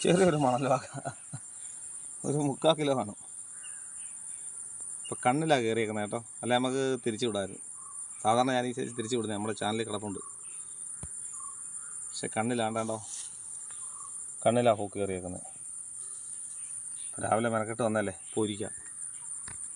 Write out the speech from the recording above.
ചെറിയൊരു മണൽ വാക്ക, ഒരു 3/4 കിലോ കാണും. ഇപ്പം കണ്ണിലാണ് കയറിയേക്കുന്നത് കേട്ടോ, അല്ല നമുക്ക് തിരിച്ചു വിടാമായിരുന്നു. സാധാരണ ഞാൻ ഈ സൈസ് തിരിച്ചു വിടുന്നത്, നമ്മുടെ ചാനലിൽ കിടപ്പുണ്ട്. പക്ഷെ കണ്ണിലാണ്ടാണ്ടോ, കണ്ണിലാണ് ഹൂക്ക് കയറിയേക്കുന്നത്. രാവിലെ മെനക്കെട്ട് വന്നല്ലേ, പോയിരിക്കാം.